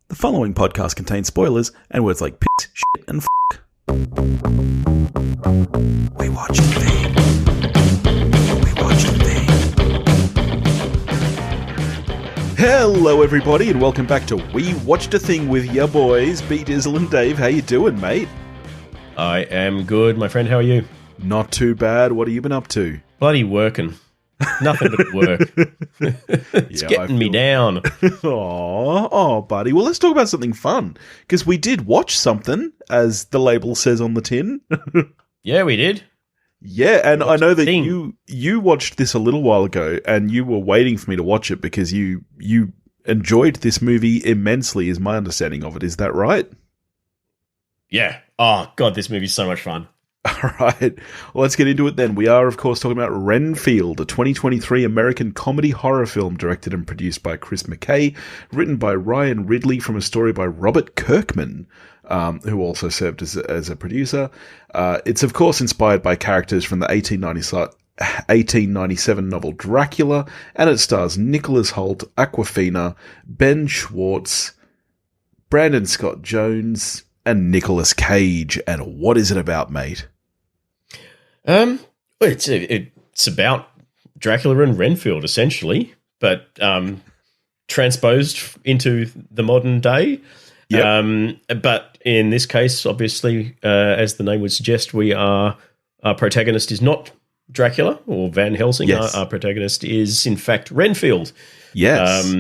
The following podcast contains spoilers and words like piss, shit, and fuck. We watch the thing. We watch the thing. Hello, everybody, and welcome back to We Watched a Thing with your boys, B Dizzle and Dave. How you doing, mate? I am good, my friend. How are you? Not too bad. What have you been up to? Bloody working. Nothing but work. It's getting me down. Oh, buddy. Well, let's talk about something fun, because we did watch something, as the label says on the tin. Yeah, we did. Yeah, and I know that you watched this a little while ago, and you were waiting for me to watch it because you enjoyed this movie immensely, is my understanding of it. Is that right? Yeah. Oh, God, this movie's so much fun. All right. Well, let's get into it then. We are, of course, talking about Renfield, a 2023 American comedy horror film directed and produced by Chris McKay, written by Ryan Ridley from a story by Robert Kirkman, who also served as a producer. It's, of course, inspired by characters from the 1897 novel Dracula, and it stars Nicholas Hoult, Awkwafina, Ben Schwartz, Brandon Scott Jones, and Nicolas Cage. And what is it about, mate? It's about Dracula and Renfield, essentially, but transposed into the modern day. Yep. But in this case, obviously, as the name would suggest, our protagonist is not Dracula or Van Helsing. Yes. Our protagonist is, in fact, Renfield. Yes.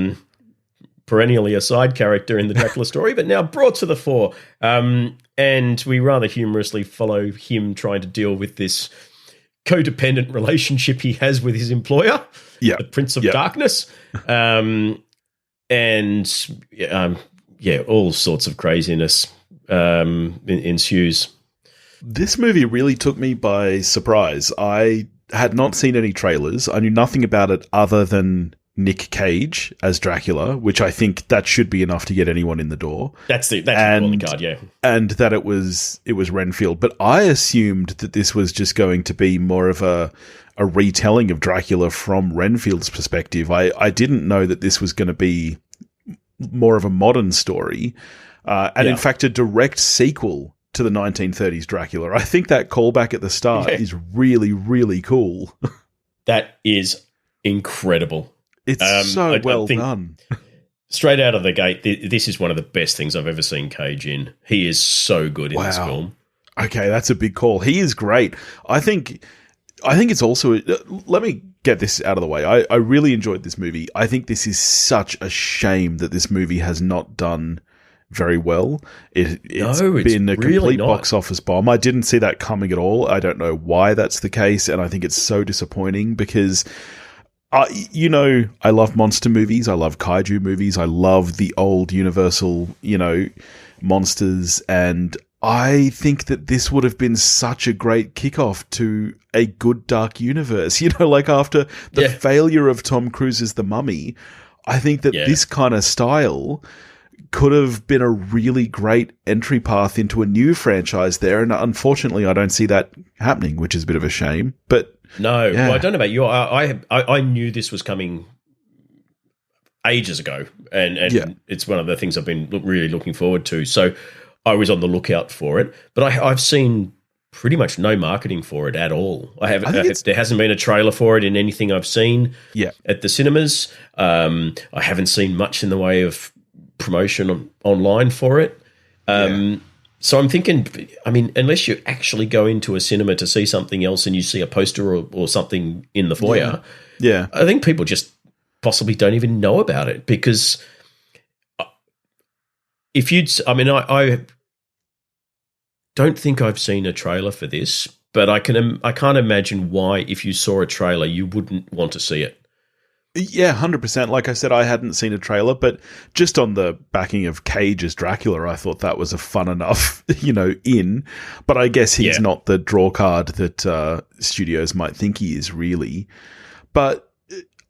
Perennially a side character in the Dracula story, but now brought to the fore. And we rather humorously follow him trying to deal with this codependent relationship he has with his employer, the Prince of Darkness. All sorts of craziness ensues. This movie really took me by surprise. I had not seen any trailers. I knew nothing about it other than Nick Cage as Dracula, which I think that should be enough to get anyone in the door. That's the calling card, yeah. And that it was Renfield. But I assumed that this was just going to be more of a retelling of Dracula from Renfield's perspective. I didn't know that this was going to be more of a modern story, in fact, a direct sequel to the 1930s Dracula. I think that callback at the start is really, really cool. That is incredible. It's so well done. Straight out of the gate, this is one of the best things I've ever seen Cage in. He is so good in this film. Okay, that's a big call. He is great. I think it's also... let me get this out of the way. I really enjoyed this movie. I think this is such a shame that this movie has not done very well. It's been a complete box office bomb. I didn't see that coming at all. I don't know why that's the case, and I think it's so disappointing because... I love monster movies. I love kaiju movies. I love the old Universal, monsters. And I think that this would have been such a great kickoff to a good dark universe. After the failure of Tom Cruise's The Mummy, I think that this kind of style could have been a really great entry path into a new franchise there. And unfortunately, I don't see that happening, which is a bit of a shame. But no, well, I don't know about you. I knew this was coming ages ago, and it's one of the things I've been really looking forward to. So I was on the lookout for it, but I've seen pretty much no marketing for it at all. There hasn't been a trailer for it in anything I've seen at the cinemas. I haven't seen much in the way of promotion online for it. So I'm thinking, unless you actually go into a cinema to see something else and you see a poster or something in the foyer, I think people just possibly don't even know about it because I don't think I've seen a trailer for this, but I can't imagine why if you saw a trailer you wouldn't want to see it. Yeah, 100%. Like I said, I hadn't seen a trailer, but just on the backing of Cage as Dracula, I thought that was a fun enough, in. But I guess he's not the draw card that studios might think he is, really. But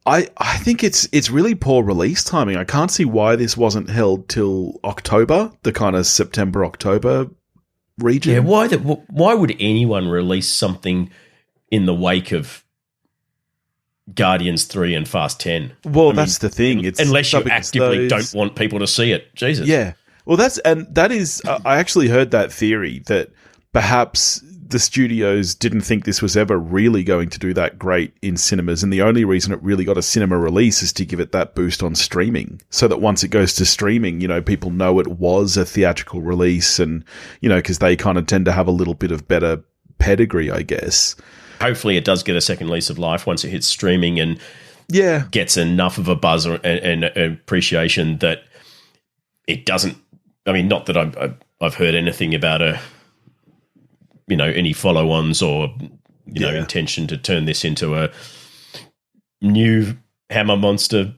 I think it's really poor release timing. I can't see why this wasn't held till October, the kind of September-October region. Yeah, why would anyone release something in the wake of Guardians 3 and Fast 10. Well, that's the thing. It's unless you actively don't want people to see it. Jesus. Yeah. Well, that is. I actually heard that theory that perhaps the studios didn't think this was ever really going to do that great in cinemas, and the only reason it really got a cinema release is to give it that boost on streaming, so that once it goes to streaming, people know it was a theatrical release, and because they kind of tend to have a little bit of better pedigree, I guess. Hopefully, it does get a second lease of life once it hits streaming and gets enough of a buzz and appreciation that it doesn't. I mean, not that I've heard anything about any follow-ons or intention to turn this into a new Hammer Monster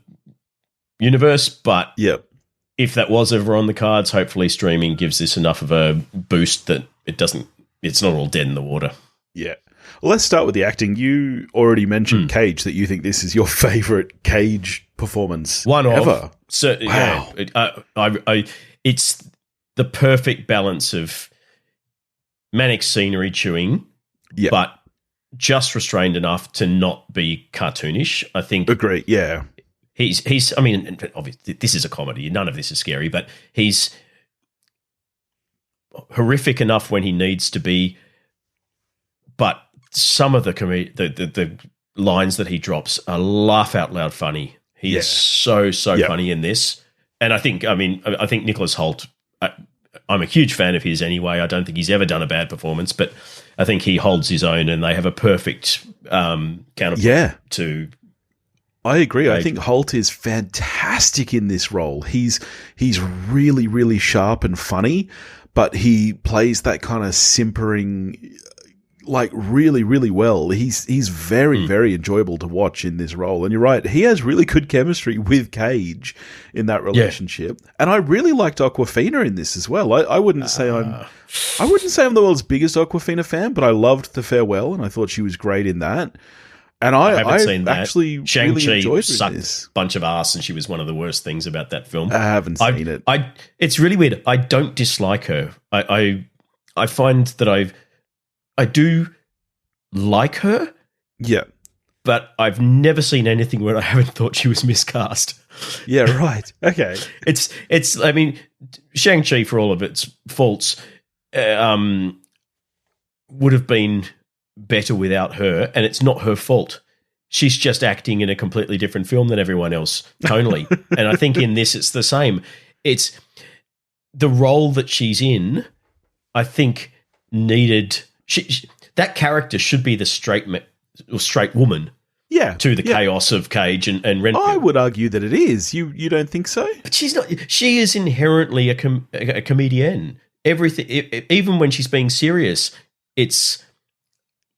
universe, but if that was ever on the cards, hopefully streaming gives this enough of a boost that it's not all dead in the water. Yeah. Well, let's start with the acting. You already mentioned Cage, that you think this is your favorite Cage performance ever. Wow. Yeah, it's the perfect balance of manic scenery chewing, but just restrained enough to not be cartoonish. I think. Agree. Yeah. He's. I mean, obviously, this is a comedy. None of this is scary, but he's horrific enough when he needs to be. But some of the lines that he drops are laugh out loud funny. He is so funny in this, and I think Nicholas Hoult. I'm a huge fan of his anyway. I don't think he's ever done a bad performance, but I think he holds his own, and they have a perfect counterpart to. I agree. I think Hoult is fantastic in this role. He's really, really sharp and funny, but he plays that kind of simpering, really, really well. He's very, very enjoyable to watch in this role. And you're right, he has really good chemistry with Cage in that relationship. Yeah. And I really liked Awkwafina in this as well. I wouldn't say I'm the world's biggest Awkwafina fan, but I loved The Farewell, and I thought she was great in that. And I haven't seen that. Actually Shang-Chi really enjoyed sucked this. A bunch of ass, and she was one of the worst things about that film. I haven't seen it. It's really weird. I don't dislike her. I find that I do like her. Yeah. But I've never seen anything where I haven't thought she was miscast. Yeah, right. Okay. It's I mean, Shang-Chi, for all of its faults, would have been better without her, and it's not her fault. She's just acting in a completely different film than everyone else, tonally. And I think in this it's the same. It's the role that she's in, I think, needed that character should be the straight woman to the chaos of Cage and Renfield. I would argue that it is. You don't think so? But she's not. She is inherently a comedienne. Everything, even when she's being serious, it's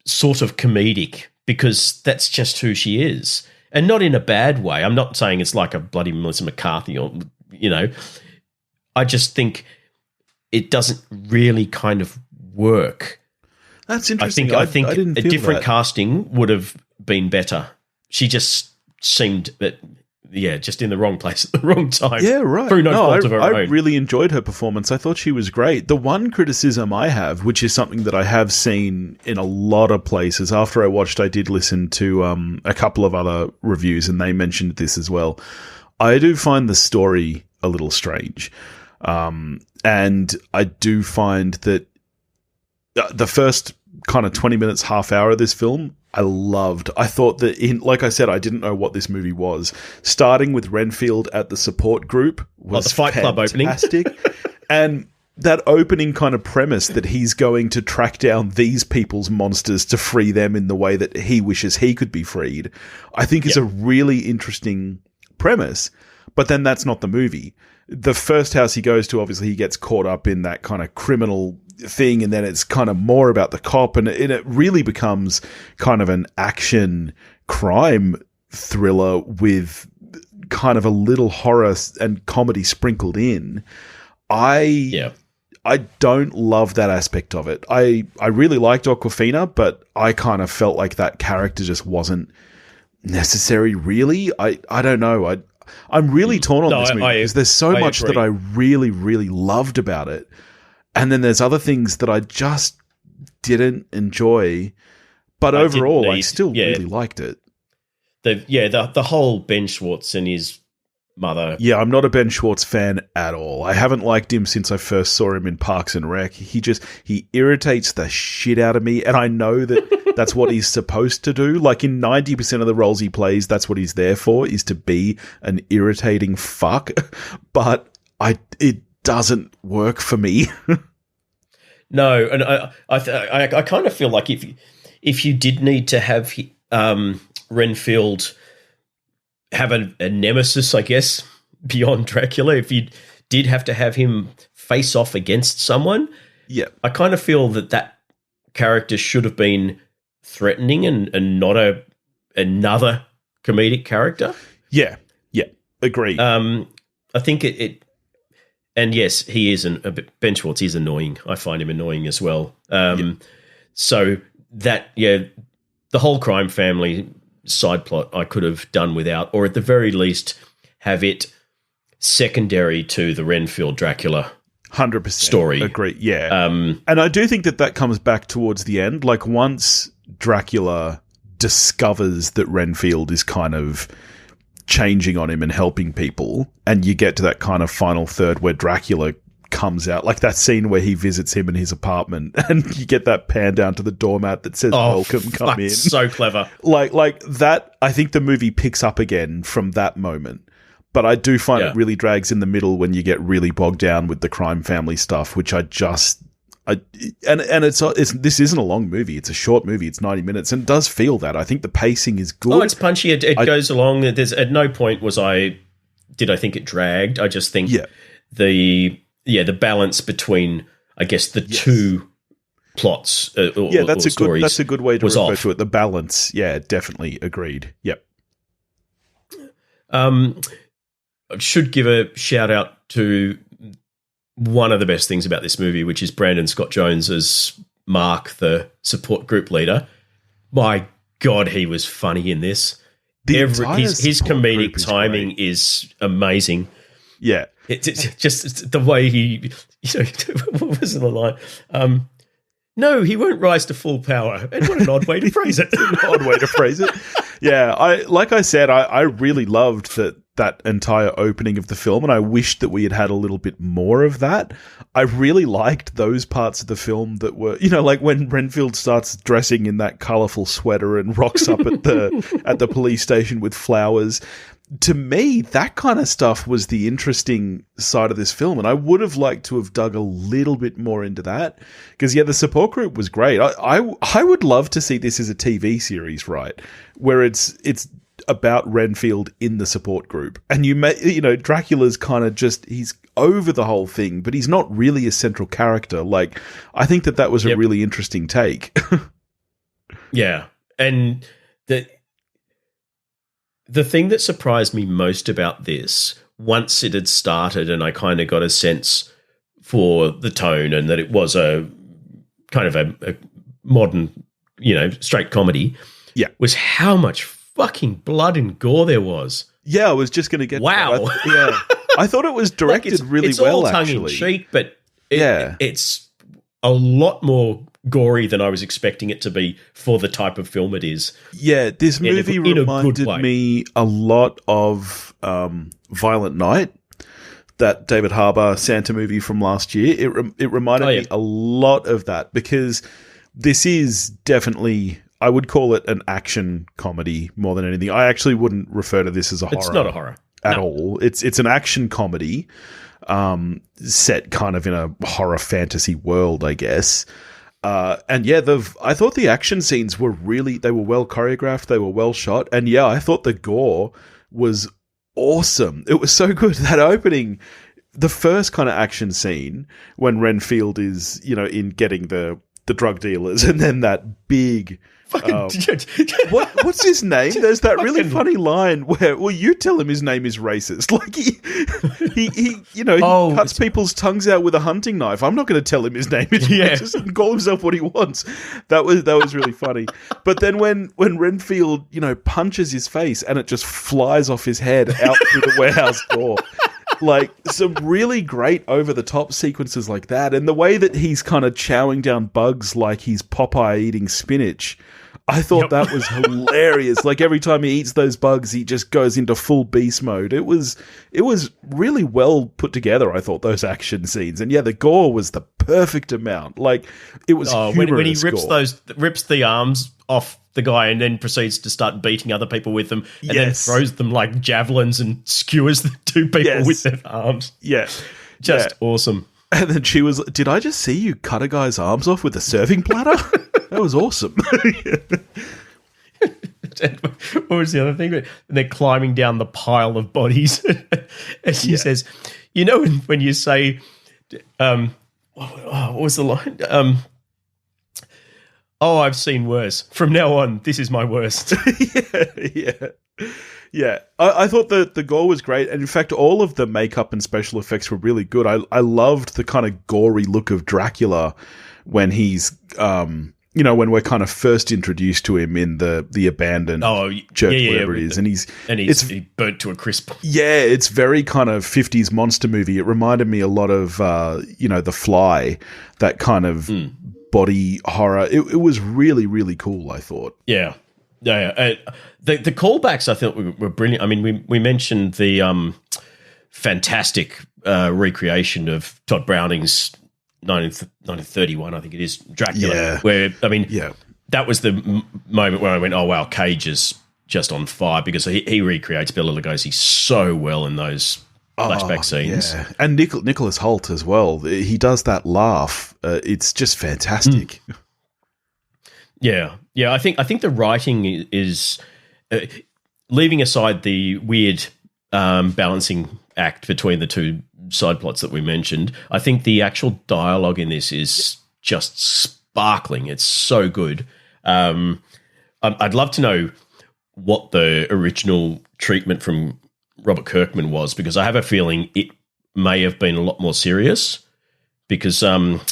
sort of comedic because that's just who she is, and not in a bad way. I'm not saying it's like a bloody Melissa McCarthy or I just think it doesn't really kind of work. That's interesting. I think a different casting would have been better. She just seemed just in the wrong place at the wrong time. Yeah, right. Through no fault of her own. I really enjoyed her performance. I thought she was great. The one criticism I have, which is something that I have seen in a lot of places, after I watched, I did listen to a couple of other reviews, and they mentioned this as well. I do find the story a little strange. And I do find that the first kind of 20 minutes, half hour of this film, I loved. I thought that, like I said, I didn't know what this movie was. Starting with Renfield at the support group was the Fight Club opening. And that opening kind of premise that he's going to track down these people's monsters to free them in the way that he wishes he could be freed, I think is a really interesting premise. But then that's not the movie. The first house he goes to, obviously he gets caught up in that kind of criminal thing, and then it's kind of more about the cop, and it really becomes kind of an action crime thriller with kind of a little horror and comedy sprinkled in. I don't love that aspect of it. I really liked Awkwafina, but I kind of felt like that character just wasn't necessary, really. I don't know. I'm really torn on this movie because there's so much that I really, really loved about it. And then there's other things that I just didn't enjoy. But overall, I still really liked it. the whole Ben Schwartz and his mother. Yeah, I'm not a Ben Schwartz fan at all. I haven't liked him since I first saw him in Parks and Rec. He irritates the shit out of me, and I know that that's what he's supposed to do. Like, in 90% of the roles he plays, that's what he's there for, is to be an irritating fuck. But it doesn't work for me. No, and I kind of feel like if you did need to have Renfield have a nemesis, I guess, beyond Dracula, if you did have to have him face off against someone, yeah, I kind of feel that character should have been threatening and not another comedic character. Yeah, agree. I think it and yes, he is Ben Schwartz is annoying. I find him annoying as well. So that, the whole crime family side plot I could have done without, or at the very least have it secondary to the Renfield Dracula 100% story. Agree. Yeah. And I do think that comes back towards the end. Like, once Dracula discovers that Renfield is kind of changing on him and helping people, and you get to that kind of final third where Dracula comes out, like that scene where he visits him in his apartment and you get that pan down to the doormat that says welcome, come in. So clever. Like that, I think the movie picks up again from that moment. But I do find it really drags in the middle when you get really bogged down with the crime family stuff, which this isn't a long movie. It's a short movie. It's 90 minutes and it does feel that. I think the pacing is good. Oh, it's punchy. It goes along. There's at no point did I think it dragged. I just think the balance between, I guess, the two plots that's a good way to refer to it. The balance. Yeah, definitely agreed. Yep. I should give a shout out to one of the best things about this movie, which is Brandon Scott Jones as Mark, the support group leader. My God, he was funny in this. His comedic timing is amazing. Yeah. It's just the way he, what was the line? No, he won't rise to full power. And what an odd way to phrase it. An odd way to phrase it. Yeah, I really loved that entire opening of the film, and I wished that we had had a little bit more of that. I really liked those parts of the film that were, like when Renfield starts dressing in that colourful sweater and rocks up at the police station with flowers. To me, that kind of stuff was the interesting side of this film, and I would have liked to have dug a little bit more into that, because the support group was great. I would love to see this as a TV series, right, where it's about Renfield in the support group, and Dracula's kind of he's over the whole thing, but he's not really a central character. Like, I think that was a really interesting take. Yeah, and the thing that surprised me most about this, once it had started and I kind of got a sense for the tone and that it was a kind of a modern, straight comedy, was how much fucking blood and gore there was. Yeah, I was just going to get wow. I thought it was directed really it's well, all tongue-in-cheek, but it's a lot more gory than I was expecting it to be for the type of film it is. Yeah, this movie reminded me a lot of Violent Night, that David Harbour Santa movie from last year. It reminded me a lot of that, because this is definitely, I would call it an action comedy more than anything. I actually wouldn't refer to this as a horror. It's not a horror at all. It's an action comedy set kind of in a horror fantasy world, I guess. I thought the action scenes were they were well choreographed, they were well shot, and I thought the gore was awesome. It was so good. That opening, the first kind of action scene when Renfield is, in getting the drug dealers, and then that big what's his name? There's that really funny line where, you tell him his name is racist. Like he cuts people's tongues out with a hunting knife. I'm not going to tell him his name is racist and call himself what he wants. That was really funny. But then when Renfield, punches his face and it just flies off his head out through the warehouse door. Like, some really great over-the-top sequences like that. And the way that he's kind of chowing down bugs like he's Popeye eating spinach, I thought that was hilarious. Like every time he eats those bugs, he just goes into full beast mode. It was really well put together, I thought, those action scenes. And yeah, the gore was the perfect amount. Like it was humorous when he rips gore. rips the arms off the guy and then proceeds to start beating other people with them and then throws them like javelins and skewers the two people with their arms. Yeah. Just awesome. And then she was, did I just see you cut a guy's arms off with a serving platter? That was awesome. What was the other thing? And they're climbing down the pile of bodies. And she says, you know, when you say, what was the line? I've seen worse. From now on, this is my worst. Yeah. I thought the gore was great. And in fact, all of the makeup and special effects were really good. I loved the kind of gory look of Dracula when he's, when we're kind of first introduced to him in the abandoned church, whatever it is. And he's burnt to a crisp. Yeah, it's very kind of 50s monster movie. It reminded me a lot of, The Fly, that kind of body horror. It was really, really cool, I thought. Yeah. The callbacks I thought were brilliant. I mean, we mentioned the fantastic recreation of Todd Browning's 1931, I think it is, Dracula, where, that was the moment where I went, oh, wow, Cage is just on fire, because he recreates Bela Lugosi so well in those flashback scenes. Yeah. And Nicholas Hoult as well. He does that laugh. It's just fantastic. Yeah. I think the writing is leaving aside the weird balancing act between the two side plots that we mentioned. I think the actual dialogue in this is just sparkling. It's so good. I'd love to know what the original treatment from Robert Kirkman was, because I have a feeling it may have been a lot more serious, because Ryan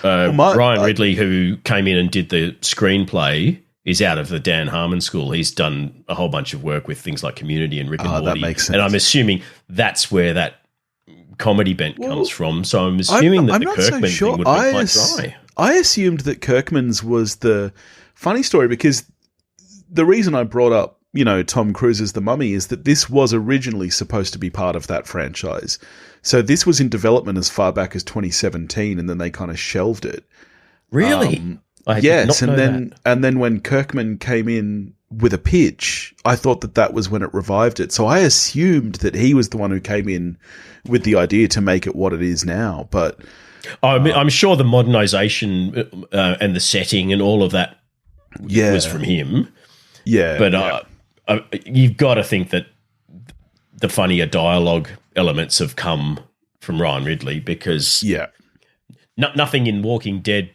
Ridley, who came in and did the screenplay, is out of the Dan Harmon school. He's done a whole bunch of work with things like Community and Rick and Morty. That makes sense. And I'm assuming that's where that comedy bent comes from. So I'm assuming that the Kirkman thing would be quite dry. I assumed that Kirkman's was the funny story, because the reason I brought up, Tom Cruise's The Mummy is that this was originally supposed to be part of that franchise. So this was in development as far back as 2017, and then they kind of shelved it. Really? Yes, and then when Kirkman came in with a pitch, I thought that was when it revived it. So I assumed that he was the one who came in with the idea to make it what it is now. But I'm sure the modernization and the setting and all of that was from him. Yeah, but you've got to think that the funnier dialogue elements have come from Ryan Ridley, because nothing in Walking Dead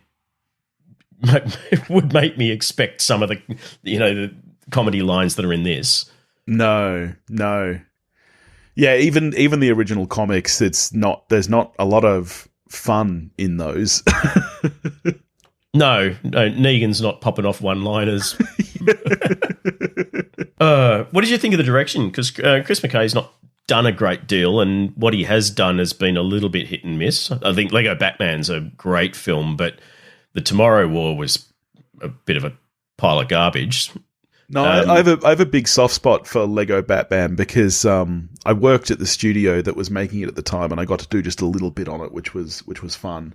would make me expect some of the comedy lines that are in this. No. Yeah, even the original comics, there's not a lot of fun in those. No, Negan's not popping off one-liners. What did you think of the direction? Because Chris McKay's not done a great deal, and what he has done has been a little bit hit and miss. I think Lego Batman's a great film, but The Tomorrow War was a bit of a pile of garbage. No, I have a big soft spot for Lego Batman, because I worked at the studio that was making it at the time, and I got to do just a little bit on it, which was fun.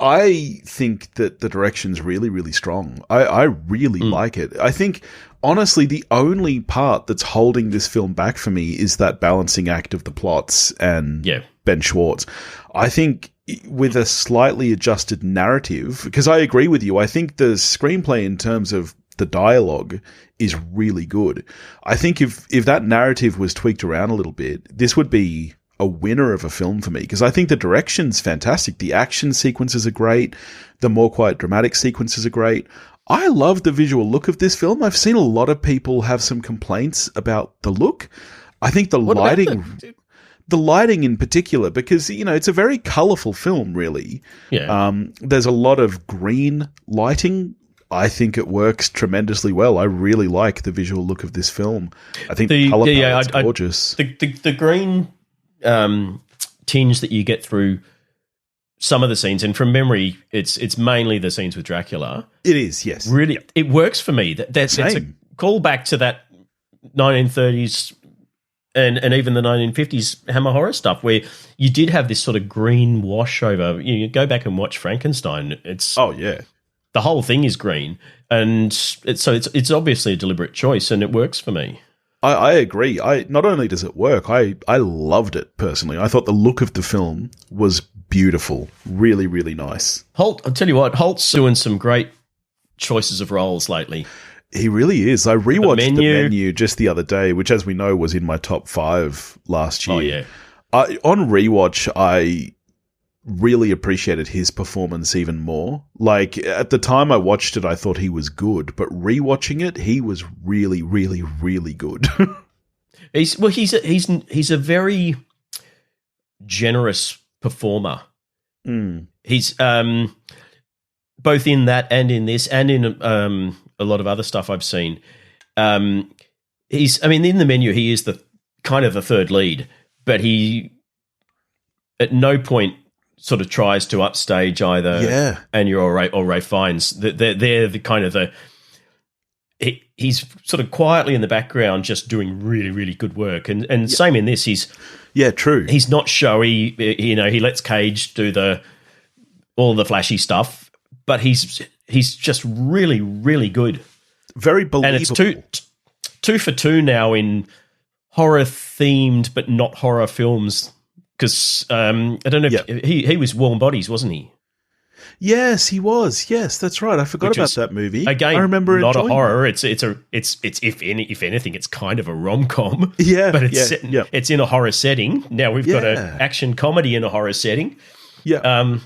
I think that the direction's really, really strong. I really like it. I think, honestly, the only part that's holding this film back for me is that balancing act of the plots and Ben Schwartz. I think with a slightly adjusted narrative, because I agree with you, I think the screenplay in terms of the dialogue is really good. I think if that narrative was tweaked around a little bit, this would be a winner of a film for me, because I think the direction's fantastic. The action sequences are great. The more quiet dramatic sequences are great. I love the visual look of this film. I've seen a lot of people have some complaints about the look. I think the lighting in particular, because, it's a very colourful film, really. Yeah. There's a lot of green lighting. I think it works tremendously well. I really like the visual look of this film. I think the colour palette's gorgeous. The green tinge that you get through some of the scenes, and from memory, it's mainly the scenes with Dracula. It is, yes. Really, it works for me. That's a callback to that 1930s and even the 1950s Hammer horror stuff, where you did have this sort of green wash over. You go back and watch Frankenstein. The whole thing is green, and it's obviously a deliberate choice, and it works for me. I agree. Not only does it work, I loved it personally. I thought the look of the film was beautiful, really, really nice. Hoult, I'll tell you what, Holt's doing some great choices of roles lately. He really is. I rewatched the menu just the other day, which, as we know, was in my top 5 last year. Oh, yeah. On rewatch, I really appreciated his performance even more. Like, at the time I watched it, I thought he was good, but rewatching it, he was really, really, really good. He's a very generous performer. He's both in that and in this and in a lot of other stuff I've seen. In the menu, he is the kind of the third lead, but he at no point sort of tries to upstage either Anya or Ray Fiennes. They're the kind of the... He's sort of quietly in the background just doing really, really good work. And same in this, true. He's not showy. He lets Cage do all the flashy stuff, but he's just really, really good. Very believable. And it's two for two now in horror-themed but not horror films, because I don't know if he was Warm Bodies, wasn't he? Yes, he was. Yes, that's right. I forgot about that movie. Again, I remember not a horror. It. It's if anything, it's kind of a rom-com. Yeah, but it's in a horror setting. Now we've got an action comedy in a horror setting. Yeah.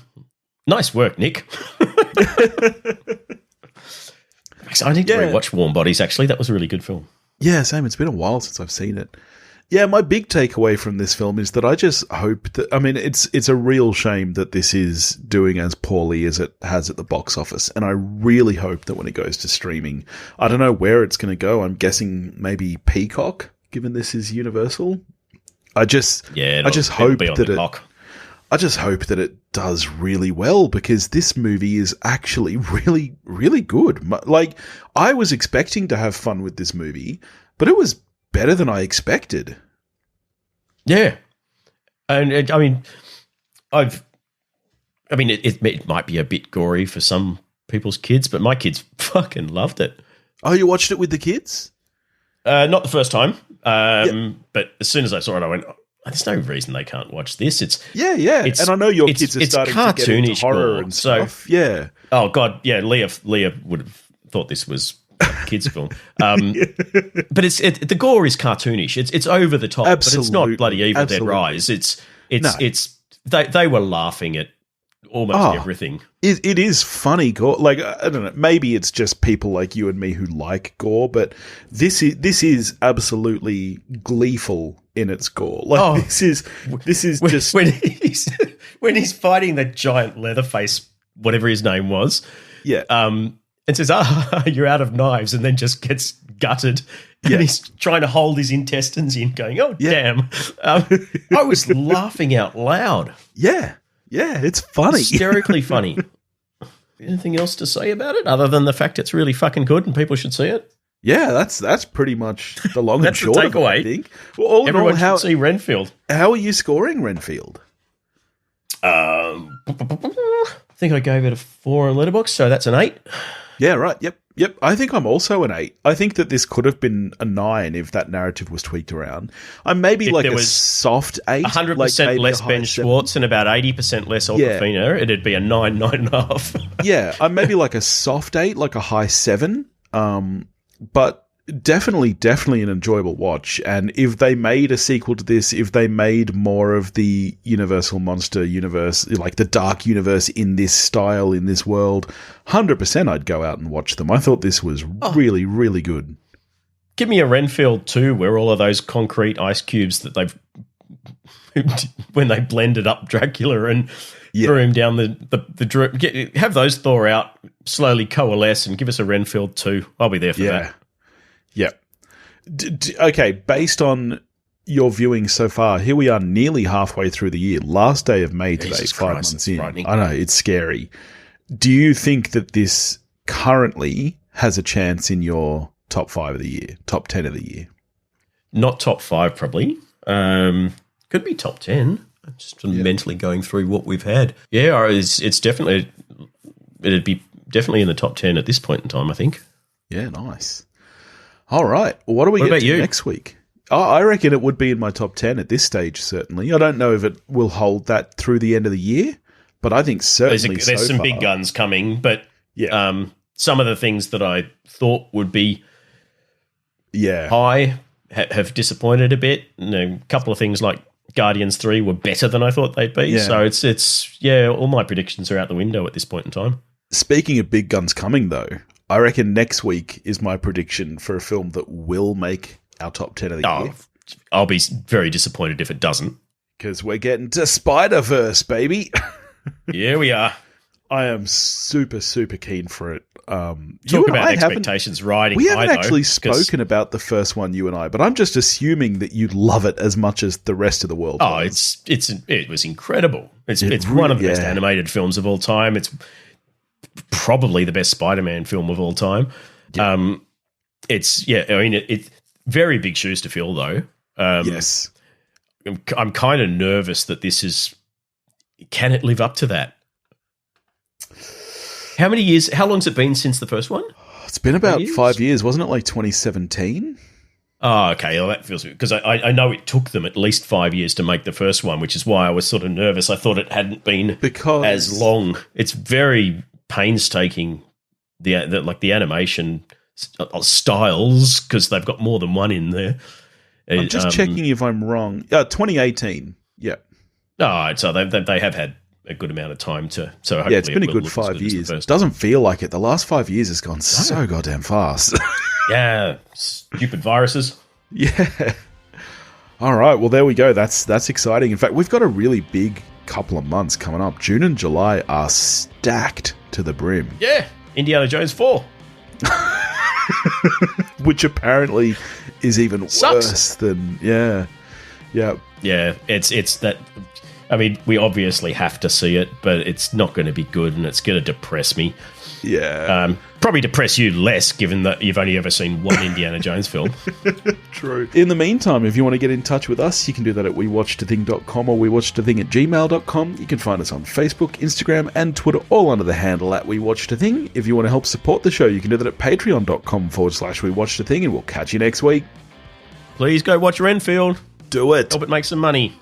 Nice work, Nick. I need to rewatch Warm Bodies, actually. That was a really good film. Yeah, same. It's been a while since I've seen it. Yeah, my big takeaway from this film is that I just hope that... I mean, it's a real shame that this is doing as poorly as it has at the box office, and I really hope that when it goes to streaming... I don't know where it's going to go. I'm guessing maybe Peacock, given this is Universal. I just hope that it does really well, because this movie is actually really, really good. Like, I was expecting to have fun with this movie, but it was better than I expected. Yeah. And it might be a bit gory for some people's kids, but my kids fucking loved it. Oh, you watched it with the kids? Not the first time. But as soon as I saw it, I went, there's no reason they can't watch this. And I know your kids are starting to get into horror and stuff. Yeah. Oh God, yeah. Leah would have thought this was a kids' film, but the gore is cartoonish. It's over the top, but it's not bloody Evil Dead Rise. They were laughing at almost everything. It is funny gore. Like, I don't know, maybe it's just people like you and me who like gore, but this is absolutely gleeful in its gore. Like, this is just when he's fighting the giant Leatherface, whatever his name was. Yeah. And says, you're out of knives, and then just gets gutted. And he's trying to hold his intestines in, going, damn. I was laughing out loud. Yeah. Yeah, it's funny. Hysterically funny. Anything else to say about it, other than the fact it's really fucking good and people should see it? Yeah, that's pretty much the long and short of it, I think. Well, everyone should see Renfield. How are you scoring Renfield? I think I gave it a 4 on Letterboxd, so that's an 8. Yeah, right. Yep. I think I'm also an 8. I think that this could have been a 9 if that narrative was tweaked around. I'm maybe like a soft 8. 100% less Ben Schwartz and about 80% less Awkwafina. It'd be a 9, 9.5. Yeah, I'm maybe like a soft 8, like a high 7. But definitely an enjoyable watch. And if they made a sequel to this, if they made more of the Universal Monster universe, like the dark universe in this style, in this world, 100% I'd go out and watch them. I thought this was really, really good. Give me a Renfield 2 where all of those concrete ice cubes that they've when they blended up Dracula and threw him down the drip. Have those thaw out, slowly coalesce, and give us a Renfield 2. I'll be there for that. Yeah. Okay, based on your viewing so far? Here we are nearly halfway through the year. Last day of May today, Jesus 5 Christ, months in. frightening. I know, it's scary. Do you think that this currently has a chance in your top 5 of the year, top 10 of the year? Not top 5, probably. Could be top 10. I'm just mentally going through what we've had. Yeah, it's definitely, it'd be definitely in the top 10 at this point in time, I think. Yeah, nice. All right. Well, what do we get about to you? next week? I reckon it would be in my top 10 at this stage, certainly. I don't know if it will hold that through the end of the year, but I think certainly there's some big guns coming, but some of the things that I thought would be high have disappointed a bit. A couple of things like Guardians 3 were better than I thought they'd be. Yeah. So it's all my predictions are out the window at this point in time. Speaking of big guns coming, though, I reckon next week is my prediction for a film that will make our top 10 of the year. I'll be very disappointed if it doesn't. Because we're getting to Spider-Verse, baby. Yeah, we are. I am super, super keen for it. Talk about expectations riding high, we haven't actually spoken about the first one, you and I, but I'm just assuming that you love it as much as the rest of the world. Oh, it was incredible. It's one of the best animated films of all time. It's probably the best Spider-Man film of all time. Yeah. It's very big shoes to fill, though. Yes. I'm kind of nervous that can it live up to that? How many years? How long's it been since the first one? It's been about 5 years. Wasn't it like 2017? Oh, okay. Well, that feels good. Because I know it took them at least 5 years to make the first one, which is why I was sort of nervous. I thought it hadn't been as long. It's very painstaking, the animation styles, because they've got more than one in there. I'm just checking if I'm wrong. 2018. Yeah. All right. So they have had a good amount of time to. So hopefully it's been a good 5 years. It doesn't feel like it. The last 5 years has gone so goddamn fast. Yeah, stupid viruses. Yeah. All right. Well, there we go. That's exciting. In fact, we've got a really big couple of months coming up. June and July are stacked to the brim. Yeah. Indiana Jones 4. Which apparently is even worse than Yeah. It's that. I mean, we obviously have to see it, but it's not going to be good, and it's going to depress me. Yeah. Probably depress you less, given that you've only ever seen one Indiana Jones film. True. In the meantime, if you want to get in touch with us, you can do that at wewatchedathing.com or wewatchedathing@gmail.com. You can find us on Facebook, Instagram, and Twitter, all under the handle at wewatchedathing. If you want to help support the show, you can do that at patreon.com/wewatchedathing, and we'll catch you next week. Please go watch Renfield. Do it. Help it make some money.